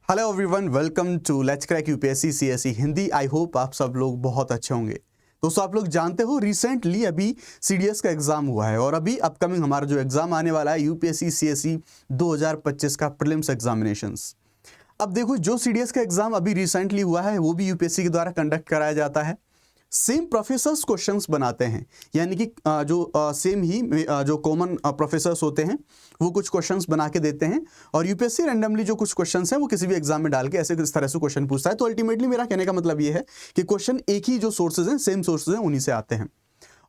Hello everyone, welcome to let's crack UPSC CSE Hindi. I hope आप सब लोग बहुत अच्छे होंगे। दोस्तों, आप लोग जानते हो रिसेंटली अभी सीडीएस का एग्जाम हुआ है और अभी अपकमिंग हमारा जो एग्जाम आने वाला है यूपीएससी सीएसई 2025 का प्रीलिम्स एग्जामिनेशंस। अब देखो, जो सीडीएस का एग्जाम अभी रिसेंटली हुआ है वो भी यूपीएससी के द्वारा कंडक्ट कराया जाता है। सेम प्रोफेसर्स क्वेश्चंस बनाते हैं, यानी कि जो सेम ही जो कॉमन प्रोफेसर्स होते हैं वो कुछ क्वेश्चंस बना के देते हैं और यूपीएससी रैंडमली जो कुछ क्वेश्चंस हैं वो किसी भी एग्जाम में डाल के ऐसे इस तरह से क्वेश्चन पूछता है। तो अल्टीमेटली मेरा कहने का मतलब ये है कि क्वेश्चन एक ही जो सोर्सेज हैं, सेम सोर्सेज हैं, उन्हीं से आते हैं।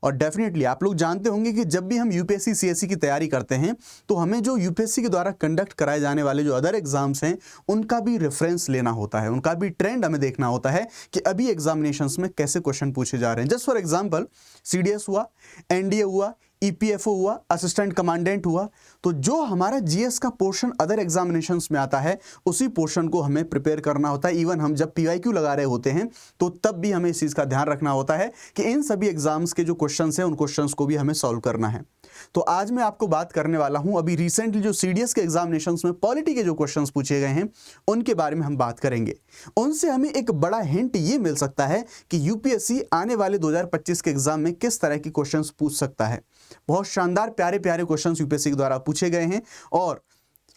और डेफिनेटली आप लोग जानते होंगे कि जब भी हम यूपीएससी सीएसई की तैयारी करते हैं तो हमें जो यूपीएससी के द्वारा कंडक्ट कराए जाने वाले जो अदर एग्जाम्स हैं उनका भी रेफरेंस लेना होता है, उनका भी ट्रेंड हमें देखना होता है कि अभी एग्जामिनेशंस में कैसे क्वेश्चन पूछे जा रहे हैं। जस्ट फॉर एग्जांपल, सीडीएस हुआ, एनडीए हुआ, ईपीएफओ हुआ, असिस्टेंट कमांडेंट हुआ, तो जो हमारा जीएस का पोर्शन अदर एग्जामिनेशंस में आता है उसी पोर्शन को हमें प्रिपेयर करना होता है। इवन हम जब पीवाईक्यू लगा रहे होते हैं तो तब भी हमें इस चीज़ का ध्यान रखना होता है कि इन सभी एग्जाम्स के जो क्वेश्चंस हैं उन क्वेश्चंस को भी हमें सॉल्व करना है। तो आज मैं आपको बात करने वाला हूं अभी रिसेंटली जो सीडीएस के एग्जामिनेशंस में पॉलिटी के जो क्वेश्चंस पूछे गए हैं उनके बारे में हम बात करेंगे। उनसे हमें एक बड़ा हिंट ये मिल सकता है कि यूपीएससी आने वाले 2025 के एग्जाम में किस तरह के क्वेश्चंस पूछ सकता है। बहुत शानदार प्यारे प्यारे क्वेश्चंस यूपीएससी के द्वारा पूछे गए हैं और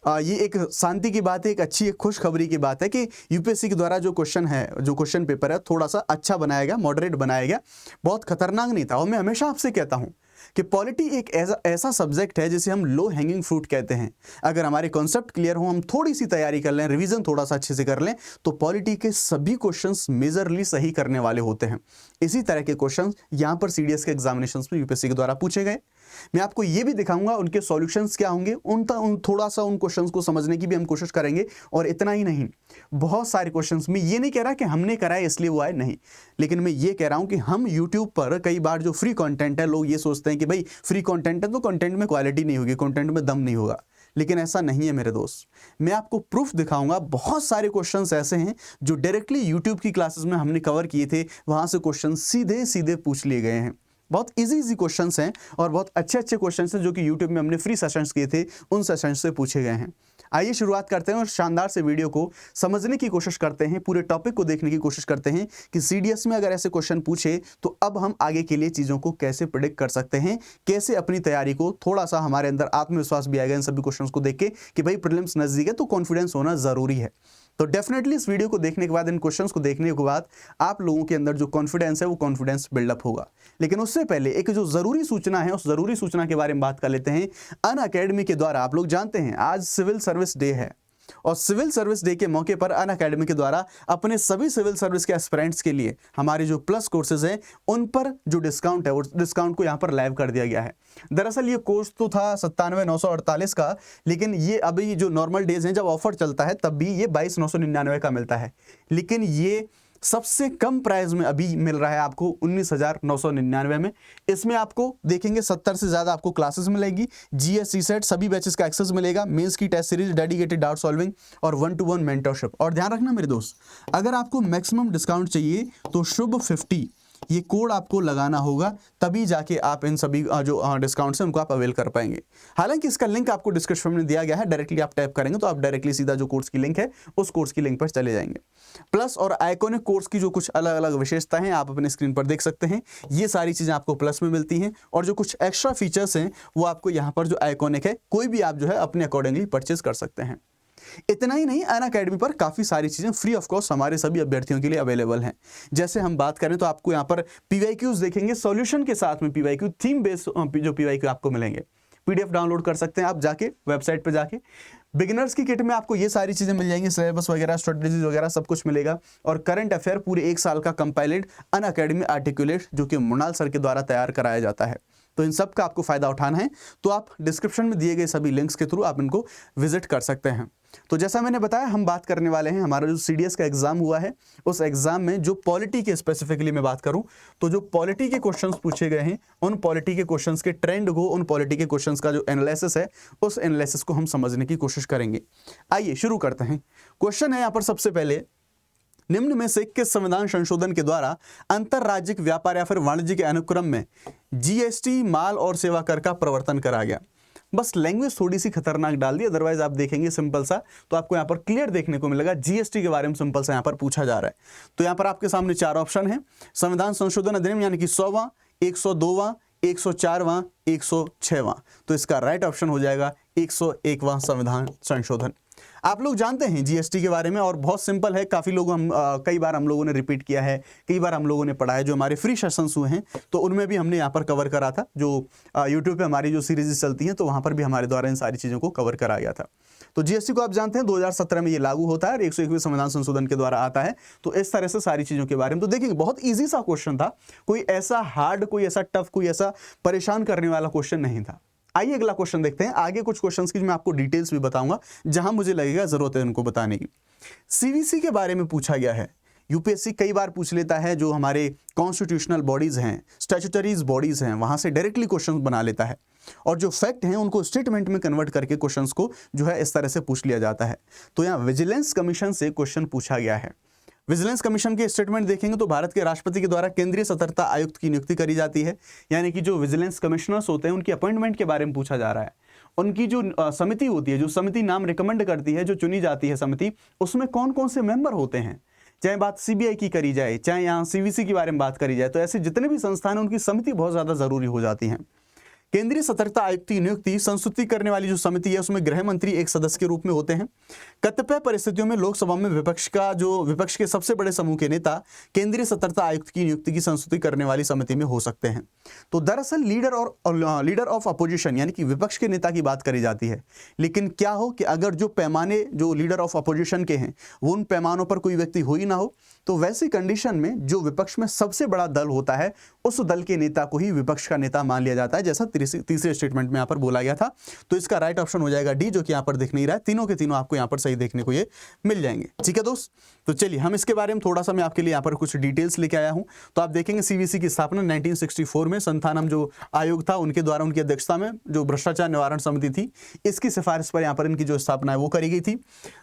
ये एक शांति की बात है, एक अच्छी एक खुशखबरी की बात है कि यूपीएससी के द्वारा जो क्वेश्चन है, जो क्वेश्चन पेपर है, थोड़ा सा अच्छा बनाया गया, मॉडरेट बनाया गया, बहुत खतरनाक नहीं था। और मैं हमेशा आपसे कहता हूं कि पॉलिटी एक ऐसा सब्जेक्ट है जिसे हम लो हैंगिंग फ्रूट कहते हैं। अगर हमारे कॉन्सेप्ट क्लियर हो, हम थोड़ी सी तैयारी कर लें, रिवीजन थोड़ा सा अच्छे से कर लें, तो पॉलिटी के सभी क्वेश्चंस मेजरली सही करने वाले होते हैं। इसी तरह के क्वेश्चंस यहां पर सीडीएस के एग्जामिनेशंस में यूपीएससी के द्वारा पूछे गए। मैं आपको ये भी दिखाऊंगा उनके सॉल्यूशंस क्या होंगे, थोड़ा सा उन क्वेश्चंस को समझने की भी हम कोशिश करेंगे। और इतना ही नहीं, बहुत सारे क्वेश्चंस में ये नहीं कह रहा कि हमने करा है इसलिए वो आए, नहीं, लेकिन मैं ये कह रहा हूं कि हम यूट्यूब पर कई बार जो फ्री कंटेंट है, लोग ये सोचते हैं कि भाई फ्री कंटेंट है तो कंटेंट में क्वालिटी नहीं होगी, कंटेंट में दम नहीं होगा, लेकिन ऐसा नहीं है मेरे दोस्त। मैं आपको प्रूफ दिखाऊंगा। बहुत सारे क्वेश्चंस ऐसे हैं जो डायरेक्टली यूट्यूब की क्लासेस में हमने कवर किए थे, वहां से क्वेश्चन सीधे सीधे पूछ लिए गए हैं। बहुत इजी क्वेश्चंस हैं और बहुत अच्छे अच्छे क्वेश्चंस हैं जो कि यूट्यूब में हमने फ्री सेशंस किए थे, उन सेशंस से पूछे गए हैं। आइए शुरुआत करते हैं और शानदार से वीडियो को समझने की कोशिश करते हैं, पूरे टॉपिक को देखने की कोशिश करते हैं कि सीडीएस में अगर ऐसे क्वेश्चन पूछे तो अब हम आगे के लिए चीज़ों को कैसे प्रेडिक्ट कर सकते हैं, कैसे अपनी तैयारी को थोड़ा सा हमारे अंदर आत्मविश्वास भी आएगा इन सभी क्वेश्चंस को देख के कि भाई प्रीलिम्स नजदीक है तो कॉन्फिडेंस होना जरूरी है। तो डेफिनेटली इस वीडियो को देखने के बाद, इन क्वेश्चंस को देखने के बाद आप लोगों के अंदर जो कॉन्फिडेंस है वो कॉन्फिडेंस बिल्डअप होगा। लेकिन उससे पहले एक जो जरूरी सूचना है, उस जरूरी सूचना के बारे में बात कर लेते हैं। अनअकैडमी के द्वारा, आप लोग जानते हैं आज सिविल सर्विस डे है और सिविल सर्विस डे के मौके पर अनअकैडमी के द्वारा अपने सभी सिविल सर्विस के एस्पिरेंट्स के लिए हमारे जो प्लस कोर्सेज हैं उन पर जो डिस्काउंट है, वो डिस्काउंट को यहाँ पर लाइव कर दिया गया है। दरअसल ये कोर्स तो था 97,948 का, लेकिन ये अभी जो नॉर्मल डेज हैं जब ऑफर चलता है तब भी ये 22,999 का मिलता है, लेकिन ये सबसे कम प्राइस में अभी मिल रहा है आपको 19,999 में। इसमें आपको देखेंगे 70 से ज़्यादा आपको क्लासेस मिलेगी, जीएस सीसेट सभी बैचेस का एक्सेस मिलेगा, मेंस की test series, dedicated doubt solving और 1-to-1 मेंटरशिप। और ध्यान रखना मेरे दोस्त, अगर आपको मैक्सिमम डिस्काउंट चाहिए तो शुभ 50 ये कोड आपको लगाना होगा, तभी जाके आप इन सभी जो डिस्काउंट्स हैं उनको आप अवेल कर पाएंगे। हालांकि इसका लिंक आपको डिस्क्रिप्शन में दिया गया है, डायरेक्टली आप टैप करेंगे तो आप डायरेक्टली सीधा जो कोर्स की लिंक है उस कोर्स की लिंक पर चले जाएंगे। प्लस और आइकॉनिक कोर्स की जो कुछ अलग अलग विशेषताएं हैं आप अपने स्क्रीन पर देख सकते हैं। ये सारी चीज़ें आपको प्लस में मिलती हैं और जो कुछ एक्स्ट्रा फीचर्स हैं वो आपको यहाँ पर जो आइकॉनिक है कोई भी आप जो है अपने अकॉर्डिंगली परचेज कर सकते हैं। इतना ही नहीं, अनअकैडमी पर काफ़ी सारी चीज़ें फ्री ऑफ कॉस्ट हमारे सभी अभ्यर्थियों के लिए अवेलेबल हैं। जैसे हम बात करें तो आपको यहाँ पर पीवाईक्यूज देखेंगे, सॉल्यूशन के साथ में पीवाईक्यू, थीम बेस्ड जो पीवाईक्यू आपको मिलेंगे। पीडीएफ डाउनलोड कर सकते हैं आप जाके वेबसाइट पे जाके। बिगिनर्स की किट में आपको ये सारी चीज़ें मिल जाएंगी, सिलेबस वगैरह, स्ट्रेटजीज वगैरह सब कुछ मिलेगा। और करंट अफेयर पूरे 1 साल का कंपाइलेड अनअकैडमी आर्टिकुलेट जो कि मृणाल सर के द्वारा तैयार कराया जाता है। तो इन सब का आपको फ़ायदा उठाना है तो आप डिस्क्रिप्शन में दिए गए सभी लिंक्स के थ्रू आप इनको विजिट कर सकते हैं। तो जैसा मैंने बताया, हम बात करने वाले हैं हमारा जो सीडीएस का एग्जाम हुआ है उस एग्जाम में जो पॉलिटी के स्पेसिफिकली मैं बात करूं तो जो पॉलिटी के क्वेश्चंस पूछे गए हैं उन पॉलिटी के क्वेश्चंस के ट्रेंड को, उन पॉलिटी के क्वेश्चंस का जो एनालिसिस है उस एनालिसिस को हम समझने की कोशिश करेंगे। आइए शुरू करते हैं। क्वेश्चन है यहाँ पर सबसे पहले, निम्न में से किस संविधान संशोधन के द्वारा अंतरराज्यिक व्यापार या फिर वाणिज्य के अनुक्रम में जीएसटी, माल और सेवा कर का प्रवर्तन करा गया। बस लैंग्वेज थोड़ी सी खतरनाक डाल दी, अदरवाइज आप देखेंगे सिंपल सा, तो आपको यहाँ पर क्लियर देखने को मिलेगा। जीएसटी के बारे में सिंपल सा यहाँ पर पूछा जा रहा है। तो यहाँ पर आपके सामने 4 ऑप्शन है, संविधान संशोधन अधिनियम यानी कि 100वां, 102वां, 104वां, 106वां। तो इसका राइट ऑप्शन हो जाएगा 101वां संविधान संशोधन। आप लोग जानते हैं जीएसटी के बारे में, और बहुत सिंपल है, काफ़ी लोग कई बार हम लोगों ने रिपीट किया है, कई बार हम लोगों ने पढ़ा है। जो हमारे फ्री सेशंस हुए हैं तो उनमें भी हमने यहाँ पर कवर करा था। जो यूट्यूब पे हमारी जो सीरीज चलती हैं तो वहाँ पर भी हमारे द्वारा इन सारी चीज़ों को कवर करा गया था। तो जीएसटी को आप जानते हैं 2017 में ये लागू होता है और 101वें संविधान संशोधन के द्वारा आता है। तो इस तरह से सारी चीज़ों के बारे में तो देखिए बहुत ईजी सा क्वेश्चन था, कोई ऐसा हार्ड, कोई ऐसा टफ, कोई ऐसा परेशान करने वाला क्वेश्चन नहीं था। आइए अगला क्वेश्चन देखते हैं। आगे कुछ क्वेश्चंस की मैं आपको डिटेल्स भी बताऊंगा जहां मुझे लगेगा जरूरत है उनको बताने की। सीवीसी के बारे में पूछा गया है। यूपीएससी कई बार पूछ लेता है, जो हमारे कॉन्स्टिट्यूशनल बॉडीज हैं, स्टैट्यूटरीज बॉडीज हैं, वहां से डायरेक्टली क्वेश्चंस बना लेता है, और जो फैक्ट हैं उनको स्टेटमेंट में कन्वर्ट करके क्वेश्चंस को जो है इस तरह से पूछ लिया जाता है। तो यहाँ विजिलेंस कमीशन से क्वेश्चन पूछा गया है। विजिलेंस कमीशन के स्टेटमेंट देखेंगे तो भारत के राष्ट्रपति के द्वारा केंद्रीय सतर्कता आयुक्त की नियुक्ति करी जाती है, यानी कि जो विजिलेंस कमिश्नर्स होते हैं उनकी अपॉइंटमेंट के बारे में पूछा जा रहा है। उनकी जो समिति होती है, जो समिति नाम रिकमेंड करती है, जो चुनी जाती है समिति, उसमें कौन कौन से मेंबर होते हैं। चाहे बात सीबीआई की करी जाए, चाहे यहाँ सीवीसी के बारे में बात करी जाए, तो ऐसे जितने भी संस्थान हैं उनकी समिति बहुत ज़्यादा ज़रूरी हो जाती है। केंद्रीय सतर्कता आयुक्त की नियुक्ति संस्तुति करने वाली जो समिति है उसमें गृह मंत्री एक सदस्य के रूप में होते हैं। कतिपय परिस्थितियों में लोकसभा में विपक्ष के सबसे बड़े समूह के नेता केंद्रीय सतर्कता आयुक्त की नियुक्ति की संस्तुति करने वाली समिति में हो सकते हैं। तो दरअसल लीडर ऑफ अपोजिशन यानी कि विपक्ष के नेता की बात करी जाती है। लेकिन क्या हो कि अगर जो पैमाने जो लीडर ऑफ अपोजिशन के हैं वो उन पैमानों पर कोई व्यक्ति हो ही ना हो, तो वैसी कंडीशन में जो विपक्ष में सबसे बड़ा दल होता है उस दल के नेता को ही विपक्ष का नेता मान लिया जाता है, जैसा तीसरे स्टेटमेंट में यहाँ पर बोला गया था। तो इसका राइट ऑप्शन हो जाएगा डी, जो कि यहाँ पर दिख नहीं रहा है। तीनों के तीनों आपको यहाँ पर सही देखने को ये मिल जाएंगे। ठीक है दोस्त, तो चलिए हम इसके बारे में थोड़ा सा मैं आपके लिए यहाँ पर कुछ डिटेल्स लेके आया हूँ। तो आप देखेंगे सीवीसी की स्थापना 1964 में संथानम जो आयोग था उनके द्वारा, उनकी अध्यक्षता में जो भ्रष्टाचार निवारण समिति थी, इसकी सिफारिश पर यहाँ पर इनकी जो स्थापना है वो करी गई थी।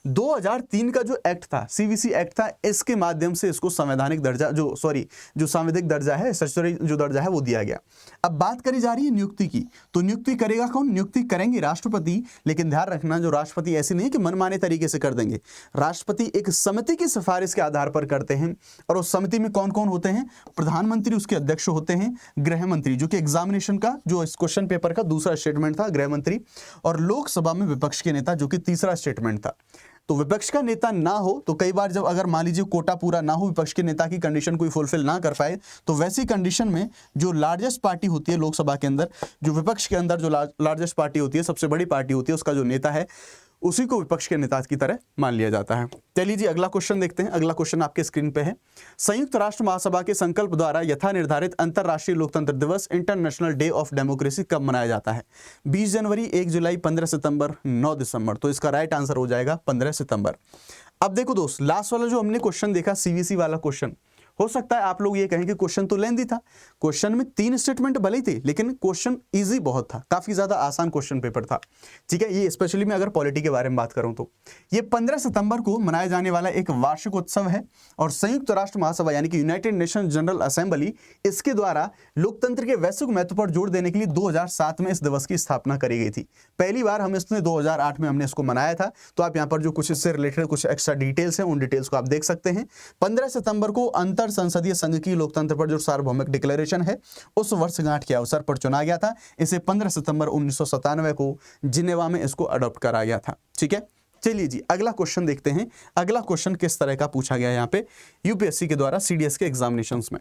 2003 का जो एक्ट था, सीवीसी एक्ट था, इसके माध्यम से इसको संवैधानिक दर्जा जो सांविधिक दर्जा है, स्टैट्यूटरी जो दर्जा है वो दिया गया। अब बात करी जा रही है नियुक्ति की, तो नियुक्ति करेगा कौन? नियुक्ति करेंगे राष्ट्रपति। लेकिन ध्यान रखना, जो राष्ट्रपति ऐसी नहीं कि मनमाने तरीके से कर देंगे। राष्ट्रपति एक समिति की सिफारिश के आधार पर करते हैं, और उस समिति में कौन कौन होते हैं? प्रधानमंत्री उसके अध्यक्ष होते हैं, गृह मंत्री जो कि एग्जामिनेशन का जो इस क्वेश्चन पेपर का दूसरा स्टेटमेंट था, गृह मंत्री, और लोकसभा में विपक्ष के नेता जो कि तीसरा स्टेटमेंट था। तो विपक्ष का नेता ना हो तो कई बार जब अगर मान लीजिए कोटा पूरा ना हो, विपक्ष के नेता की कंडीशन कोई फुलफिल ना कर पाए, तो वैसी कंडीशन में जो लार्जेस्ट पार्टी होती है लोकसभा के अंदर, जो विपक्ष के अंदर जो लार्जेस्ट पार्टी होती है, सबसे बड़ी पार्टी होती है, उसका जो नेता है उसी को विपक्ष के नेता की तरह मान लिया जाता है। चलिए जी अगला क्वेश्चन देखते हैं। अगला क्वेश्चन आपके स्क्रीन पे है। संयुक्त राष्ट्र महासभा के संकल्प द्वारा यथा निर्धारित अंतरराष्ट्रीय लोकतंत्र दिवस इंटरनेशनल डे ऑफ डेमोक्रेसी कब मनाया जाता है? 20 जनवरी, 1 जुलाई, 15 सितंबर, 9 दिसंबर। तो इसका राइट आंसर हो जाएगा 15 सितंबर। अब देखो दोस्त, लास्ट वाला जो हमने क्वेश्चन देखा सीवीसी वाला क्वेश्चन, हो सकता है आप लोग ये कहें कि क्वेश्चन तो लेंथी था, क्वेश्चन में 3 स्टेटमेंट भले ही थे, लेकिन क्वेश्चन इजी बहुत था, काफी ज्यादा आसान क्वेश्चन पेपर था। ठीक है, ये स्पेशली मैं अगर पॉलिटी के बारे में बात करूं तो ये 15 सितंबर को मनाया जाने वाला एक वार्षिक उत्सव है, और संयुक्त राष्ट्र महासभा यानी कि यूनाइटेड नेशन जनरल असेंबली, इसके द्वारा लोकतंत्र के वैश्विक महत्व पर जोर देने के लिए 2007 में इस दिवस की स्थापना करी गई थी। पहली बार हम इसने 2008 में हमने इसको मनाया था। तो आप यहाँ पर जो कुछ इससे रिलेटेड कुछ एक्स्ट्रा डिटेल्स हैं उन डिटेल्स को आप देख सकते हैं। 15 सितंबर को अंतर संसदीय संघ की लोकतंत्र पर जो सार्वभौमिक डिक्लेरेशन है उस वर्षगांठ के अवसर पर चुना गया था। इसे 15 सितंबर 1997 को जिनेवा में इसको अडॉप्ट करा गया था। ठीक है, चलिए जी अगला क्वेश्चन देखते हैं। अगला क्वेश्चन किस तरह का पूछा गया है यहाँ पे यूपीएससी के द्वारा सीडीएस के एग्जामिनेशंस में।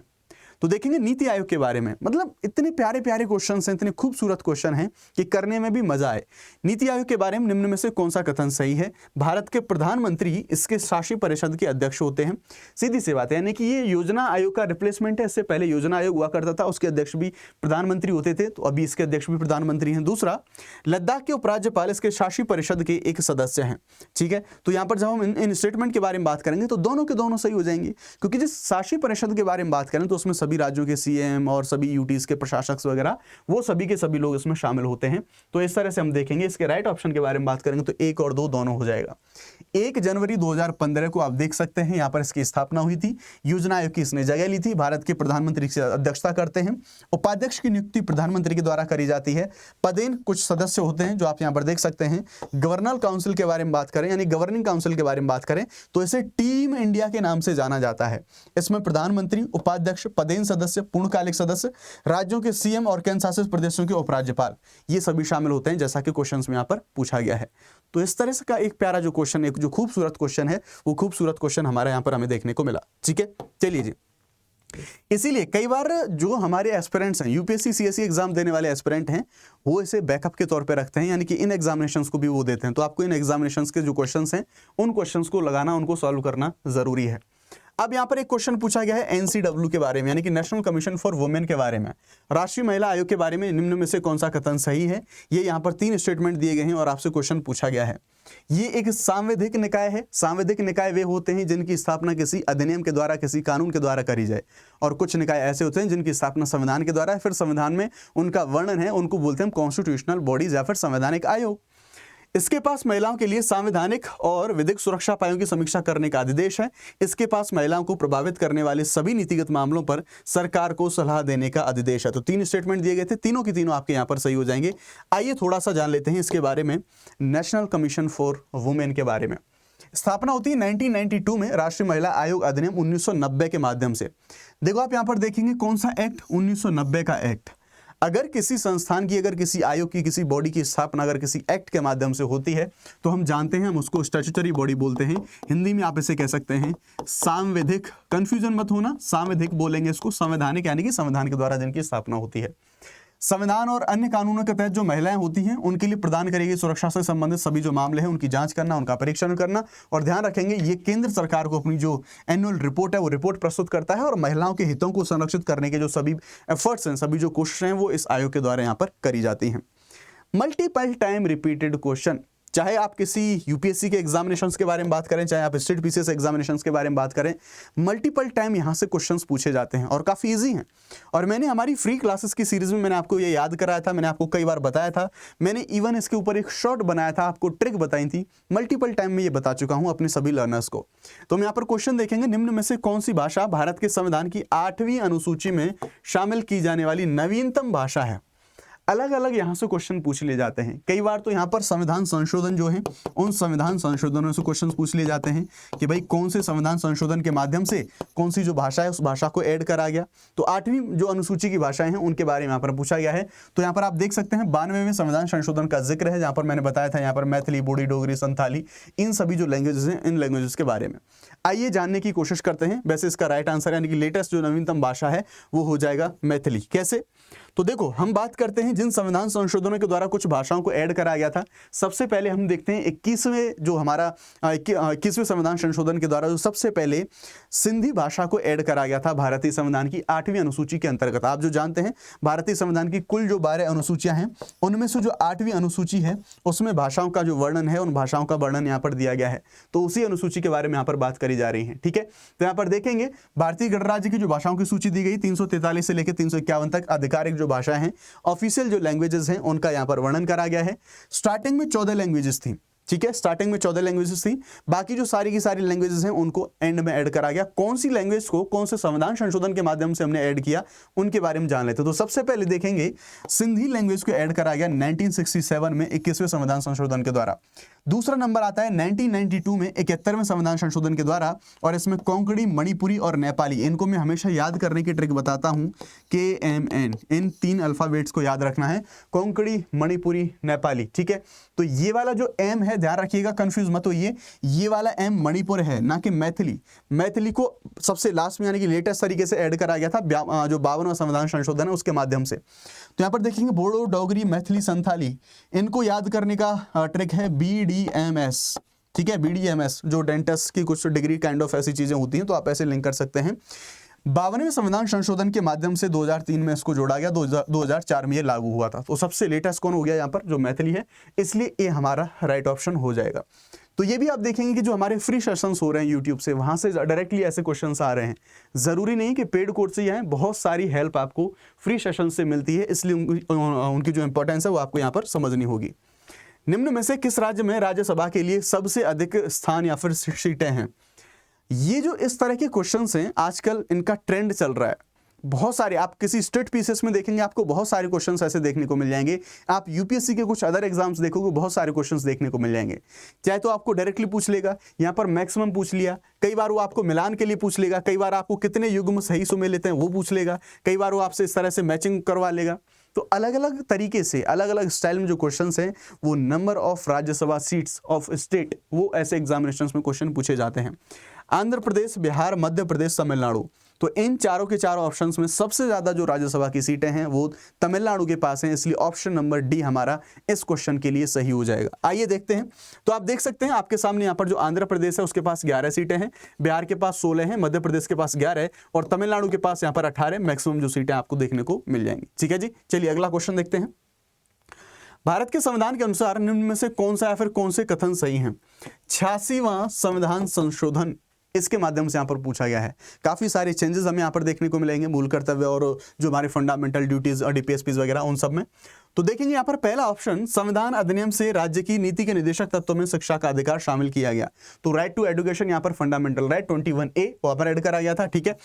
तो देखेंगे नीति आयोग के बारे में। मतलब इतने प्यारे प्यारे क्वेश्चन हैं, इतने खूबसूरत क्वेश्चन हैं कि करने में भी मजा आए। नीति आयोग के बारे में निम्न में से कौन सा कथन सही है? भारत के प्रधानमंत्री इसके शासी परिषद के अध्यक्ष होते हैं। सीधी सी बात है, यानी कि ये योजना आयोग का रिप्लेसमेंट है। इससे पहले योजना आयोग हुआ करता था, उसके अध्यक्ष भी प्रधानमंत्री होते थे, तो अभी इसके अध्यक्ष भी प्रधानमंत्री हैं। दूसरा, लद्दाख के उपराज्यपाल इसके शासी परिषद के एक सदस्य हैं। ठीक है, तो यहाँ पर जब हम इन स्टेटमेंट के बारे में बात करेंगे तो दोनों के दोनों सही हो जाएंगे, क्योंकि जिस शासी परिषद के बारे में बात करें तो उसमें सभी राज्यों के सीएम और सभी यूटीज के प्रशासक वगैरह, वो सभी के सभी लोग इसमें शामिल होते हैं। तो इस तरह से हम देखेंगे। इसके राइट ऑप्शन के बारे में बात करेंगे तो 1 और 2 दोनों हो जाएगा। 1 जनवरी 2015 को आप देख सकते हैं यहाँ पर इसकी स्थापना हुई थी। योजना आयोग की इसने जगह ली थी। भारत के प्रधानमंत्री की अध्यक्षता करते हैं। उपाध्यक्ष की नियुक्ति प्रधानमंत्री के द्वारा करी जाती है। पदेन कुछ सदस्य होते हैं जो आप यहाँ पर देख सकते हैं। गवर्नर काउंसिल के बारे में बात करें, यानी गवर्निंग काउंसिल के बारे में बात करें तो इसे टीम इंडिया के नाम से जाना जाता है। इसमें प्रधानमंत्री, उपाध्यक्ष, पदेन सदस्य, पूर्णकालिक सदस्य, राज्यों के सीएम और केंद्र शासित प्रदेशों के उपराज्यपाल, ये सभी शामिल होते हैं, जैसा कि क्वेश्चन में यहाँ पर पूछा गया है। तो इस तरह से का एक प्यारा जो क्वेश्चन, एक जो खूबसूरत क्वेश्चन है, वो खूबसूरत क्वेश्चन हमारे यहाँ पर हमें देखने को मिला। ठीक है, चलिए जी। इसीलिए कई बार जो हमारे एस्पिरेंट्स हैं, यूपीएससी सीएससी एग्जाम देने वाले एस्पिरेंट हैं, वो इसे बैकअप के तौर पे रखते हैं, यानी कि इन एग्जामिनेशंस को भी वो देते हैं। तो आपको इन एग्जामिनेशंस के जो क्वेश्चंस हैं, उन क्वेश्चंस को लगाना, उनको सॉल्व करना जरूरी है। अब यहाँ पर एक क्वेश्चन पूछा गया है एनसीडब्ल्यू के बारे में, यानी कि नेशनल कमीशन फॉर वुमेन के बारे में, राष्ट्रीय महिला आयोग के बारे में। निम्न में से कौन सा कथन सही है? ये यहाँ पर 3 स्टेटमेंट दिए गए हैं और आपसे क्वेश्चन पूछा गया है। ये एक सांवैधिक निकाय है। सांवैधिक निकाय वे होते हैं जिनकी स्थापना किसी अधिनियम के द्वारा, किसी कानून के द्वारा करी जाए, और कुछ निकाय ऐसे होते हैं जिनकी स्थापना संविधान के द्वारा है, फिर संविधान में उनका वर्णन है, उनको बोलते हैं कॉन्स्टिट्यूशनल बॉडीज या फिर संवैधानिक आयोग। इसके पास महिलाओं के लिए संवैधानिक और विधिक सुरक्षा उपायों की समीक्षा करने का अधिदेश है। इसके पास महिलाओं को प्रभावित करने वाले सभी नीतिगत मामलों पर सरकार को सलाह देने का अधिदेश है। तो 3 स्टेटमेंट दिए गए थे, तीनों की तीनों आपके यहाँ पर सही हो जाएंगे। आइए थोड़ा सा जान लेते हैं इसके बारे में, नेशनल कमीशन फॉर वुमेन के बारे में। स्थापना होती है 1992 में राष्ट्रीय महिला आयोग अधिनियम 1990 के माध्यम से। देखो आप यहाँ पर देखेंगे कौन सा एक्ट, 1990 का एक्ट। अगर किसी संस्थान की, अगर किसी आयोग की, किसी बॉडी की स्थापना अगर किसी एक्ट के माध्यम से होती है तो हम जानते हैं, हम उसको स्टैट्यूटरी बॉडी बोलते हैं। हिंदी में आप इसे कह सकते हैं सांविधिक। कंफ्यूजन मत होना, सांविधिक बोलेंगे इसको, संवैधानिक यानी कि संविधान के द्वारा जिनकी स्थापना होती है। संविधान और अन्य कानूनों के तहत जो महिलाएं होती हैं उनके लिए प्रदान करेगी सुरक्षा से संबंधित सभी जो मामले हैं उनकी जांच करना, उनका परीक्षण करना, और ध्यान रखेंगे ये केंद्र सरकार को अपनी जो एनुअल रिपोर्ट है वो रिपोर्ट प्रस्तुत करता है, और महिलाओं के हितों को संरक्षित करने के जो सभी एफर्ट्स हैं, सभी जो कोशिशें हैं, वो इस आयोग के द्वारा यहाँ पर करी जाती हैं। मल्टीपल टाइम रिपीटेड क्वेश्चन, चाहे आप किसी यूपीएससी के एग्जामिनेशंस के बारे में बात करें, चाहे आप स्टेट पीसीएस एग्जामिनेशंस के बारे में बात करें, मल्टीपल टाइम यहाँ से क्वेश्चंस पूछे जाते हैं और काफ़ी इजी हैं। और मैंने हमारी फ्री क्लासेस की सीरीज में मैंने आपको ये याद कराया था, मैंने आपको कई बार बताया था, मैंने इवन इसके ऊपर एक शॉर्ट बनाया था, आपको ट्रिक बताई थी। मल्टीपल टाइम में ये बता चुका हूँ अपने सभी लर्नर्स को। तो हम यहाँ पर क्वेश्चन देखेंगे, निम्न में से कौन सी भाषा भारत के संविधान की 8वीं अनुसूची में शामिल की जाने वाली नवीनतम भाषा है? अलग अलग यहाँ से क्वेश्चन पूछ लिए जाते हैं। कई बार तो यहाँ पर संविधान संशोधन जो है, उन संविधान संशोधनों से क्वेश्चन पूछ लिए जाते हैं कि भाई कौन से संविधान संशोधन के माध्यम से कौन सी जो भाषा है उस भाषा को ऐड करा गया। तो 8वीं जो अनुसूची की भाषाएं हैं उनके बारे में यहाँ पर पूछा गया है। तो यहाँ पर आप देख सकते हैं 92वें संविधान संशोधन का जिक्र है, जहाँ पर मैंने बताया था यहाँ पर मैथिली, बोडी, डोगरी, संथाली, इन सभी जो लैंग्वेजेस हैं, इन लैंग्वेजेस के बारे में आइए जानने की कोशिश करते हैं। वैसे इसका राइट आंसर यानी कि लेटेस्ट जो नवीनतम भाषा है वो हो जाएगा मैथिली। कैसे? तो देखो हम बात करते हैं जिन संविधान संशोधनों के द्वारा कुछ भाषाओं को ऐड कराया गया था। सबसे पहले हम देखते हैं 21वें जो हमारा 21वें संविधान संशोधन के द्वारा जो सबसे पहले सिंधी भाषा को ऐड कराया गया था भारतीय संविधान की 8वीं अनुसूची के अंतर्गत। आप जो जानते हैं भारतीय संविधान की कुल जो 12 अनुसूचियां हैं उनमें से जो 8वीं अनुसूची है उसमें भाषाओं का जो वर्णन है, उन भाषाओं का वर्णन यहाँ पर दिया गया है। तो उसी अनुसूची के बारे में यहाँ पर बात करी जा रही है। ठीक है, तो यहाँ पर देखेंगे भारतीय गणराज्य की जो भाषाओं की सूची दी गई 343 से लेकर 351 तक आधिकारिक जो भाषाएं हैं, ऑफिशियल जो लैंग्वेजेस हैं, उनका यहां पर वर्णन करा गया है। स्टार्टिंग में 14 लैंग्वेजेस थी। ठीक है, स्टार्टिंग में 14 लैंग्वेजेस थी, बाकी जो सारी की सारी लैंग्वेजेस हैं उनको एंड में ऐड करा गया। कौन सी लैंग्वेज को कौन से संविधान संशोधन के माध्यम से हमने ऐड किया उनके बारे में जान लेते हैं। तो सबसे पहले देखेंगे सिंधी लैंग्वेज को ऐड करा गया 1967 में 21वें संविधान संशोधन के द्वारा। दूसरा नंबर आता है 1992 में 71वें संविधान संशोधन के द्वारा, और इसमें कोंकणी, मणिपुरी और नेपाली, इनको मैं हमेशा याद करने की ट्रिक बताता हूं, KMN, इन 3 अल्फाबेट्स को याद रखना है, कोंकणी, मणिपुरी, नेपाली। ठीक है, तो ये वाला जो M है ध्यान रखिएगा, कंफ्यूज मत होइए, ये वाला M मणिपुर है, ना कि मैथिली। मैथिली को सबसे लास्ट में यानी कि लेटेस्ट तरीके से ऐड करा गया था जो 52वां संविधान संशोधन है उसके माध्यम से। तो यहाँ पर देखेंगे बोडो, डोगरी, मैथिली, संथाली, इनको याद करने का ट्रिक है BDMS। ठीक है, BDMS जो डेंटिस्ट की कुछ डिग्री काइंड ऑफ ऐसी चीजें होती हैं, तो आप ऐसे लिंक कर सकते हैं। 52वें संविधान संशोधन के माध्यम से 2003 में इसको जोड़ा गया, 2004 में ये लागू हुआ था। तो सबसे लेटेस्ट कौन हो गया यहाँ पर? जो मैथिली है, इसलिए ये हमारा राइट ऑप्शन हो जाएगा। तो ये भी आप देखेंगे कि जो हमारे फ्री सेशंस हो रहे हैं यूट्यूब से, वहां से डायरेक्टली ऐसे क्वेश्चंस आ रहे हैं। जरूरी नहीं कि पेड कोर्स से ही आए, बहुत सारी हेल्प आपको फ्री सेशन से मिलती है, इसलिए उनकी जो इंपॉर्टेंस है वो आपको यहाँ पर समझनी होगी। निम्न में से किस राज्य में राज्यसभा के लिए सबसे अधिक स्थान या फिर सीटें हैं? ये जो इस तरह के क्वेश्चंस हैं आजकल इनका ट्रेंड चल रहा है। बहुत सारे आप किसी स्टेट पीसेस में देखेंगे, आपको बहुत सारे क्वेश्चंस ऐसे देखने को मिल जाएंगे। आप यूपीएससी के कुछ अदर एग्जाम्स देखोगे, बहुत सारे क्वेश्चंस देखने को मिल जाएंगे। चाहे तो आपको डायरेक्टली पूछ लेगा, यहाँ पर मैक्सिमम पूछ लिया, कई बार वो आपको मिलान के लिए पूछ लेगा, कई बार आपको कितने युग्म सही सुमे लेते हैं वो पूछ लेगा, कई बार वो आपसे इस तरह से मैचिंग करवा लेगा। तो अलग अलग तरीके से अलग अलग स्टाइल में जो क्वेश्चंस हैं वो number of Rajya Sabha seats of state, वो ऐसे एग्जामिनेशंस में क्वेश्चन पूछे जाते हैं। आंध्र प्रदेश, बिहार, मध्य प्रदेश, तमिलनाडु, तो इन चारों के चारों ऑप्शंस में सबसे ज्यादा जो राज्यसभा की सीटें हैं वो तमिलनाडु के पास हैं, इसलिए ऑप्शन नंबर डी हमारा इस क्वेश्चन के लिए सही हो जाएगा। आइए देखते हैं। तो आप देख सकते हैं आपके सामने यहाँ पर जो आंध्र प्रदेश है उसके पास 11 सीटें हैं, बिहार के पास 16 हैं, मध्य प्रदेश के पास 11 है और तमिलनाडु के पास यहाँ पर 18 मैक्सिमम जो सीटें आपको देखने को मिल जाएंगी। ठीक है जी, चलिए अगला क्वेश्चन देखते हैं। भारत के संविधान के अनुसार निम्न में से कौन सा या फिर कौन से कथन सही हैं? 86वां संविधान संशोधन इसके माध्यम से यहाँ पर पूछा गया है। काफी सारे चेंजेस हमें यहाँ पर देखने को मिलेंगे, मूल कर्तव्य और जो हमारे फंडामेंटल ड्यूटीज और डीपीएसपी वगैरह उन सब में। तो देखेंगे यहाँ पर पहला ऑप्शन, संविधान अधिनियम से राज्य की नीति के निर्देशक तत्वों में शिक्षा का अधिकार शामिल किया गया। तो राइट टू एजुकेशन यहाँ पर फंडामेंटल राइट 21A वहां पर ऐड करा गया था। ठीक है।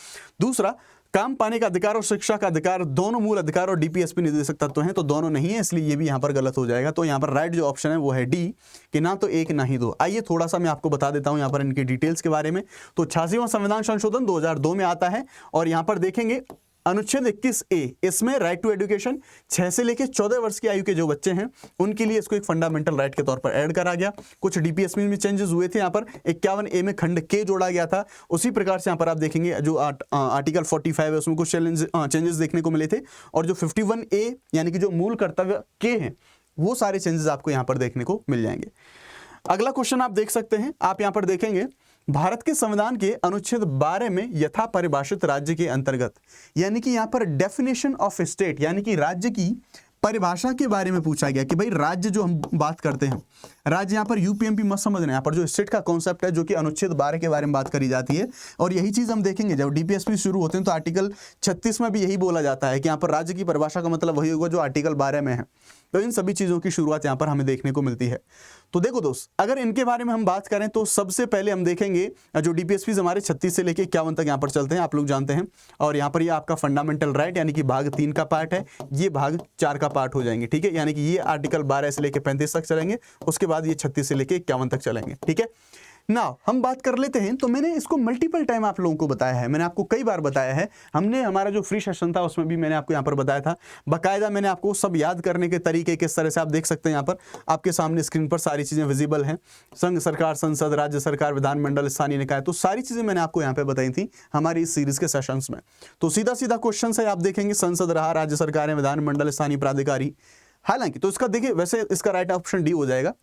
दूसरा, काम पाने का अधिकार और शिक्षा का अधिकार दोनों मूल अधिकार और डीपीएसपी निर्देशक तत्व हैं, तो दोनों नहीं है, इसलिए ये भी यहाँ पर गलत हो जाएगा। तो यहाँ पर राइट जो ऑप्शन है वो है डी, कि ना तो एक ना ही दो। आइए थोड़ा सा मैं आपको बता देता हूँ यहाँ पर इनकी डिटेल्स के बारे में। तो 86वां संविधान संशोधन 2002 में आता है और यहाँ पर देखेंगे अनुच्छेद 21A, इसमें राइट टू एजुकेशन 6 से लेकर 14 वर्ष की आयु के जो बच्चे हैं उनके लिए इसको एक फंडामेंटल राइट के तौर पर ऐड करा गया। कुछ डीपीएसपी में चेंजेस हुए थे, यहाँ पर 51A में खंड के जोड़ा गया था। उसी प्रकार से यहाँ पर आप देखेंगे जो आर्टिकल 45 है उसमें कुछ चेंजेस देखने को मिले थे और जो 51A यानी कि जो मूल कर्तव्य के हैं वो सारे चेंजेस आपको यहाँ पर देखने को मिल जाएंगे। अगला क्वेश्चन आप देख सकते हैं, आप यहाँ पर देखेंगे भारत के संविधान के अनुच्छेद 12 में यथा परिभाषित राज्य के अंतर्गत, यानी कि यहाँ पर डेफिनेशन ऑफ स्टेट यानी कि राज्य की परिभाषा के बारे में पूछा गया कि भाई राज्य जो हम बात करते हैं, राज्य यहाँ पर यूपीएमपी मत समझना, यहाँ पर जो स्टेट का कॉन्सेप्ट है जो कि अनुच्छेद 12 के बारे में बात करी जाती है। और यही चीज हम देखेंगे जब डीपीएसपी शुरू होते हैं तो आर्टिकल 36 में भी यही बोला जाता है कि यहाँ पर राज्य की परिभाषा का मतलब वही होगा जो आर्टिकल 12 में है। तो इन सभी चीजों की शुरुआत यहाँ पर हमें देखने को मिलती है। तो देखो दोस्त, अगर इनके बारे में हम बात करें तो सबसे पहले हम देखेंगे जो डीपीएसपी हमारे 36 से लेकर 51 तक यहाँ पर चलते हैं, आप लोग जानते हैं। और यहाँ पर ये आपका फंडामेंटल राइट यानी कि भाग 3 का पार्ट है, ये भाग 4 का पार्ट हो जाएंगे। ठीक है, यानी कि ये आर्टिकल 12 से लेकर 35 तक चलेंगे, उसके बाद ये 36 से लेकर 51 तक चलेंगे। ठीक है ना, हम बात कर लेते हैं। तो मैंने इसको मल्टीपल टाइम आप लोगों को बताया है, मैंने आपको कई बार बताया है। हमने हमारा जो फ्री सेशन था उसमें भी मैंने आपको यहाँ पर बताया था, बाकायदा मैंने आपको सब याद करने के तरीके किस तरह से आप देख सकते हैं। यहाँ पर आपके सामने स्क्रीन पर सारी चीजें विजिबल हैं, संघ सरकार, संसद, राज्य सरकार, विधानमंडल, स्थानीय निकाय, तो सारी चीजें मैंने आपको यहाँ पे बताई थी हमारी इस सीरीज के सेशंस में। तो सीधा सीधा क्वेश्चन है, आप देखेंगे संसद रहा, राज्य सरकार, विधानमंडल, स्थानीय प्राधिकारी। हालांकि तो इसका देखिए वैसे इसका राइट ऑप्शन डी हो जाएगा।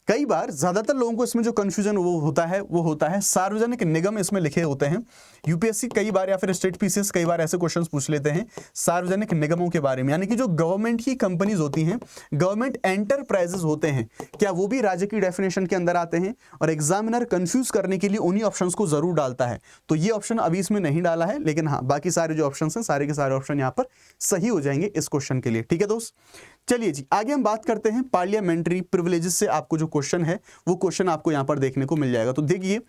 कई बार ज्यादातर लोगों को इसमें जो कंफ्यूजन वो होता है सार्वजनिक निगम इसमें लिखे होते हैं। यूपीएससी कई बार या फिर स्टेट पीसीएस कई बार ऐसे क्वेश्चंस पूछ लेते हैं सार्वजनिक निगमों के बारे में, यानी कि जो गवर्नमेंट की कंपनीज होती हैं, गवर्नमेंट एंटरप्राइजेस होते हैं, क्या वो भी राज्य की डेफिनेशन के अंदर आते हैं? और एग्जामिनर कंफ्यूज करने के लिए उन्हीं ऑप्शंस को जरूर डालता है। तो ये ऑप्शन अभी इसमें नहीं डाला है, लेकिन हाँ बाकी सारे जो ऑप्शन हैं सारे के सारे ऑप्शन यहाँ पर सही हो जाएंगे इस क्वेश्चन के लिए। ठीक है दोस्त, चलिए जी आगे हम बात करते हैं पार्लियामेंट्री प्रिविलेजेस से। आपको जो क्वेश्चन है वो क्वेश्चन आपको यहाँ पर देखने को मिल जाएगा। तो देखिए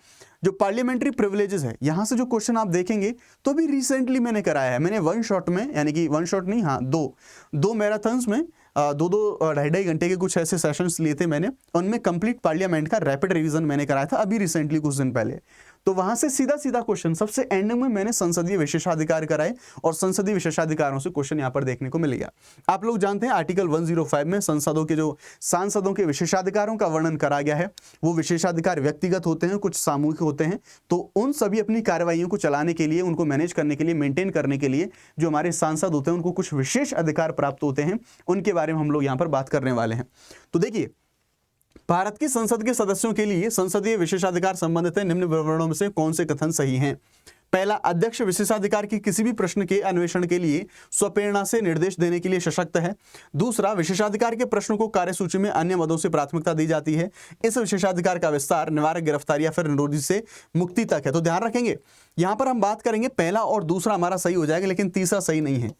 जो पार्लियामेंट्री प्रिविलेजेस है, यहाँ से जो क्वेश्चन आप देखेंगे तो अभी रिसेंटली मैंने कराया है, मैंने वन शॉट में, यानी कि वन शॉट नहीं, हाँ दो मैराथन्स में 2-2 घंटे के कुछ ऐसे सेशंस लिए थे मैंने, उनमें कंप्लीट पार्लियामेंट का रैपिड रिवीजन मैंने कराया था अभी रिसेंटली कुछ दिन पहले। तो वहां से सीधा सीधा क्वेश्चन सबसे एंड में मैंने संसदीय विशेषाधिकार कराए और संसदीय विशेषाधिकारों से क्वेश्चन यहाँ पर देखने को मिलेगा। आप लोग जानते हैं आर्टिकल 105 में संसदों के जो सांसदों के विशेषाधिकारों का वर्णन करा गया है। वो विशेषाधिकार व्यक्तिगत होते हैं, कुछ सामूहिक होते हैं। तो उन सभी अपनी कार्रवाइयों को चलाने के लिए, उनको मैनेज करने के लिए, मेंटेन करने के लिए जो हमारे सांसद होते हैं उनको कुछ विशेष अधिकार प्राप्त होते हैं, उनके बारे में हम लोग यहाँ पर बात करने वाले हैं। तो देखिए भारत की संसद के सदस्यों के लिए संसदीय विशेषाधिकार संबंधित है, निम्न विवरणों में से कौन से कथन सही हैं? पहला, अध्यक्ष विशेषाधिकार के किसी भी प्रश्न के अन्वेषण के लिए स्वप्रेरणा से निर्देश देने के लिए सशक्त है। दूसरा, विशेषाधिकार के प्रश्न को कार्यसूची में अन्य मदों से प्राथमिकता दी जाती है। इस विशेषाधिकार का विस्तार निवारक गिरफ्तारी या फिर निरोधी से मुक्ति तक है। तो ध्यान रखेंगे, यहां पर हम बात करेंगे पहला और दूसरा हमारा सही हो जाएगा, लेकिन तीसरा सही नहीं है।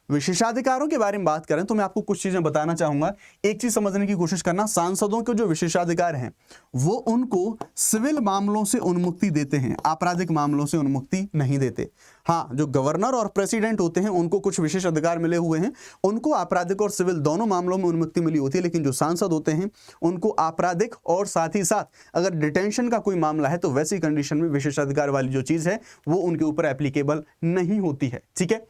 विशेषाधिकारों के बारे में बात करें तो मैं आपको कुछ चीजें बताना चाहूंगा। एक चीज समझने की कोशिश करना, सांसदों के जो विशेषाधिकार हैं वो उनको सिविल मामलों से उन्मुक्ति देते हैं, आपराधिक मामलों से उन्मुक्ति नहीं देते। हाँ, जो गवर्नर और प्रेसिडेंट होते हैं उनको कुछ विशेष अधिकार मिले हुए हैं, उनको आपराधिक और सिविल दोनों मामलों में उन्मुक्ति मिली होती है। लेकिन जो सांसद होते हैं उनको आपराधिक और साथ ही साथ अगर डिटेंशन का कोई मामला है तो वैसी कंडीशन में विशेषाधिकार वाली जो चीज है वो उनके ऊपर एप्लीकेबल नहीं होती है। ठीक है,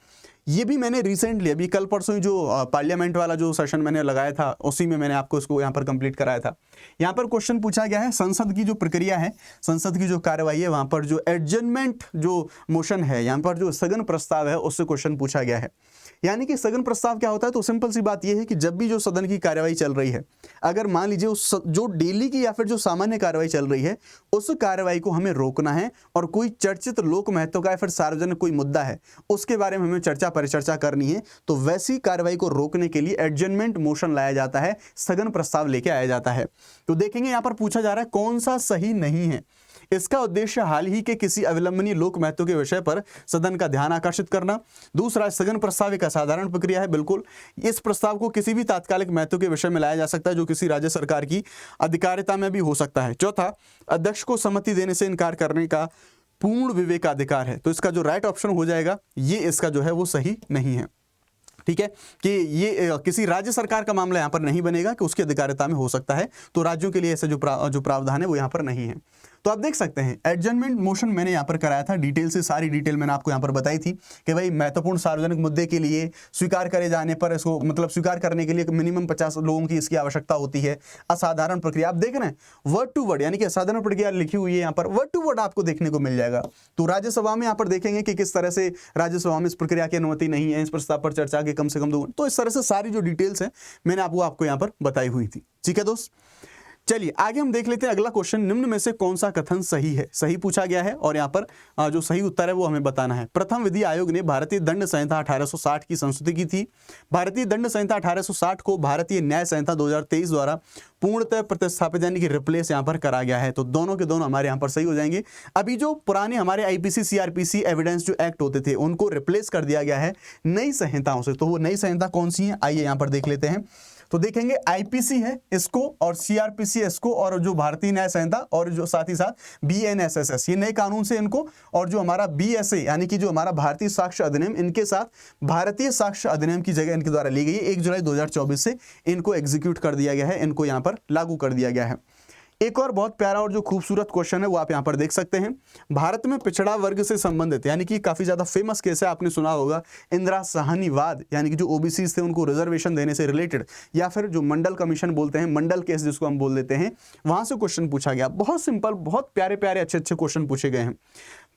ये भी मैंने रिसेंटली अभी कल परसों ही जो पार्लियामेंट वाला जो सेशन मैंने लगाया था उसी में मैंने आपको इसको यहाँ पर कंप्लीट कराया था। यहाँ पर क्वेश्चन पूछा गया है, संसद की जो प्रक्रिया है, संसद की जो कार्रवाई है, वहाँ पर जो एडजर्नमेंट जो मोशन है, यहाँ पर जो स्थगन प्रस्ताव है उससे क्वेश्चन पूछा गया है। यानी कि स्थगन प्रस्ताव क्या होता है, तो सिंपल सी बात यह है कि जब भी जो सदन की कार्रवाई चल रही है, अगर मान लीजिए उस जो डेली की या फिर जो सामान्य कार्रवाई चल रही है उस कार्रवाई को हमें रोकना है और कोई चर्चित लोक महत्व का या फिर सार्वजनिक कोई मुद्दा है उसके बारे में हमें चर्चा परिचर्चा करनी है, तो वैसी कार्रवाई को रोकने के लिए एडजर्नमेंट मोशन लाया जाता है, स्थगन प्रस्ताव लेके आया जाता है। तो देखेंगे यहाँ पर पूछा जा रहा है कौन सा सही नहीं है। इसका उद्देश्य हाल ही के किसी अविलंबनीय लोक महत्व के विषय पर सदन का ध्यान आकर्षित करना। दूसरा, स्थगन प्रस्ताव एक असाधारण प्रक्रिया है, बिल्कुल। इस प्रस्ताव को किसी भी तात्कालिक महत्व के विषय में लाया जा सकता है जो किसी राज्य सरकार की अधिकारिता में भी हो सकता है। चौथा, अध्यक्ष को सम्मति देने से इनकार करने का पूर्ण विवेकाधिकार है। तो इसका जो राइट ऑप्शन हो जाएगा ये इसका जो है वो सही नहीं है। ठीक है, कि ये किसी राज्य सरकार का मामला यहाँ पर नहीं बनेगा कि उसकी अधिकारिता में हो सकता है, तो राज्यों के लिए ऐसे जो प्रावधान है वो यहाँ पर नहीं है। तो आप देख सकते हैं एडजर्नमेंट मोशन मैंने यहाँ पर कराया था, डिटेल से सारी डिटेल मैंने आपको यहाँ पर बताई थी कि भाई महत्वपूर्ण सार्वजनिक मुद्दे के लिए स्वीकार करे जाने पर इसको मतलब स्वीकार करने के लिए मिनिमम 50 लोगों की इसकी आवश्यकता होती है। असाधारण प्रक्रिया आप देख रहे हैं, वर्ड टू वर्ड यानी कि असाधारण प्रक्रिया लिखी हुई है यहाँ पर, वर्ड टू वर्ड आपको देखने को मिल जाएगा। तो राज्यसभा में यहाँ पर देखेंगे कि किस तरह से राज्यसभा में इस प्रक्रिया की अनुमति नहीं है, इस प्रस्ताव पर चर्चा के कम से कम 2, तो इस तरह से सारी जो डिटेल्स है मैंने आपको यहाँ पर बताई हुई थी। ठीक है दोस्त, चलिए आगे हम देख लेते हैं अगला क्वेश्चन, निम्न में से कौन सा कथन सही है। सही पूछा गया है और यहाँ पर जो सही उत्तर है वो हमें बताना है। प्रथम विधि आयोग ने भारतीय दंड संहिता 1860 की संस्तुति की थी। भारतीय दंड संहिता 1860 को भारतीय न्याय संहिता 2023 द्वारा पूर्णतः प्रतिस्थापित यानी कि रिप्लेस यहाँ पर करा गया है। तो दोनों के दोनों हमारे यहाँ पर सही हो जाएंगे। अभी जो पुराने हमारे आईपीसी सीआरपीसी एविडेंस जो एक्ट होते थे उनको रिप्लेस कर दिया गया है नई संहिताओं से। तो वो नई संहिता कौन सी है, आइए यहाँ पर देख लेते हैं। तो देखेंगे आईपीसी है इसको और सीआरपीसी इसको और जो भारतीय न्याय संहिता और जो साथ ही साथ बीएनएसएस ये नए कानून से इनको, और जो हमारा बीएसए यानी कि जो हमारा भारतीय साक्ष्य अधिनियम, इनके साथ भारतीय साक्ष्य अधिनियम की जगह इनके द्वारा ली गई है। 1 जुलाई 2024 से इनको एग्जीक्यूट कर दिया गया है, इनको यहाँ पर लागू कर दिया गया है। एक और बहुत प्यारा और जो खूबसूरत क्वेश्चन है वो आप यहाँ पर देख सकते हैं। भारत में पिछड़ा वर्ग से संबंधित यानी कि काफी ज्यादा फेमस केस है, आपने सुना होगा इंदिरा साहनीवाद, यानी कि जो ओबीसी थे उनको रिजर्वेशन देने से रिलेटेड, या फिर जो मंडल कमीशन बोलते हैं, मंडल केस जिसको हम बोल देते हैं, वहां से क्वेश्चन पूछा गया। बहुत सिंपल, बहुत प्यारे प्यारे अच्छे अच्छे क्वेश्चन पूछे गए हैं।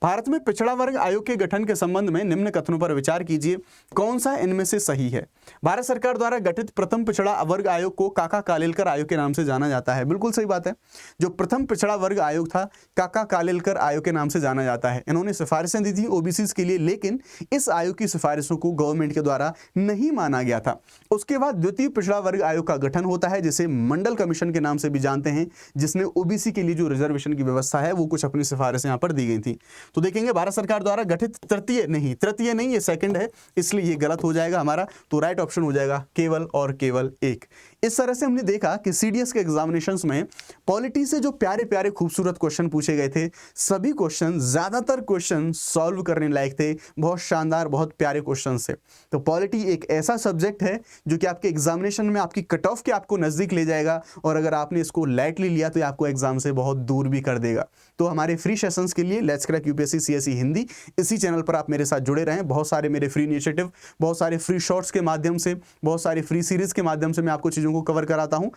भारत में पिछड़ा वर्ग आयोग के गठन के संबंध में निम्न कथनों पर विचार कीजिए, कौन सा इनमें से सही है। भारत सरकार द्वारा गठित प्रथम पिछड़ा वर्ग आयोग को काका कालेलकर आयोग के नाम से जाना जाता है। बिल्कुल सही बात है, जो प्रथम पिछड़ा वर्ग आयोग था काका कालेलकर आयोग के नाम से जाना जाता है। इन्होंने सिफारिशें दी थी ओबीसी के लिए, लेकिन इस आयोग की सिफारिशों को गवर्नमेंट के द्वारा नहीं माना गया था। उसके बाद द्वितीय पिछड़ा वर्ग आयोग का गठन होता है जिसे मंडल कमीशन के नाम से भी जानते हैं, जिसने ओबीसी के लिए जो रिजर्वेशन की व्यवस्था है वो कुछ अपनी सिफारिशें यहाँ पर दी गई थी। तो देखेंगे भारत सरकार द्वारा गठित तृतीय नहीं ये सेकंड है, इसलिए ये गलत हो जाएगा हमारा। तो राइट ऑप्शन हो जाएगा केवल और केवल 1। इस तरह से हमने देखा कि सीडीएस के एग्जामिनेशंस में पॉलिटी से जो प्यारे प्यारे खूबसूरत क्वेश्चन पूछे गए थे, सभी क्वेश्चन, ज्यादातर क्वेश्चन सॉल्व करने लायक थे, बहुत शानदार बहुत प्यारे क्वेश्चन थे। तो पॉलिटी एक ऐसा सब्जेक्ट है जो कि आपके एग्जामिनेशन में आपकी कट ऑफ के आपको नजदीक ले जाएगा, और अगर आपने इसको लाइटली लिया तो ये आपको एग्जाम से बहुत दूर भी कर देगा। तो हमारे फ्री सेशंस के लिए let's crack UPSC CSE Hindi, इसी चैनल पर आप मेरे साथ जुड़े रहें। बहुत सारे मेरे फ्री इनिशिएटिव, बहुत सारे फ्री शॉर्ट्स के माध्यम से, बहुत सारी फ्री सीरीज के माध्यम से मैं आपको चीजों को कवर कराता हूं।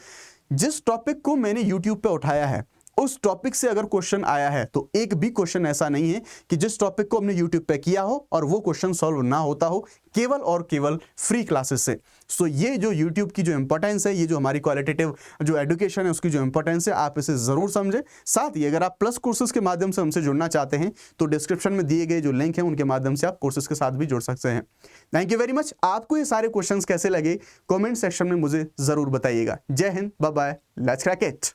जिस टॉपिक को मैंने यूट्यूब पे उठाया है उस टॉपिक से अगर क्वेश्चन आया है तो एक भी क्वेश्चन ऐसा नहीं है कि जिस टॉपिक को हमने यूट्यूब पे किया हो और वो क्वेश्चन सॉल्व ना होता हो, केवल और केवल फ्री क्लासेस से। सो ये जो यूट्यूब की जो इंपॉर्टेंस है, ये जो हमारी क्वालिटेटिव जो एजुकेशन है उसकी जो इंपॉर्टेंस है, आप इसे जरूर समझें। साथ ही अगर आप प्लस कोर्सेज के माध्यम से हमसे जुड़ना चाहते हैं तो डिस्क्रिप्शन में दिए गए जो लिंक है उनके माध्यम से आप कोर्सेज के साथ भी जुड़ सकते हैं। Thank you very much. आपको ये सारे क्वेश्चंस कैसे लगे कमेंट सेक्शन में मुझे जरूर बताइएगा। जय Hind, bye bye, let's crack it.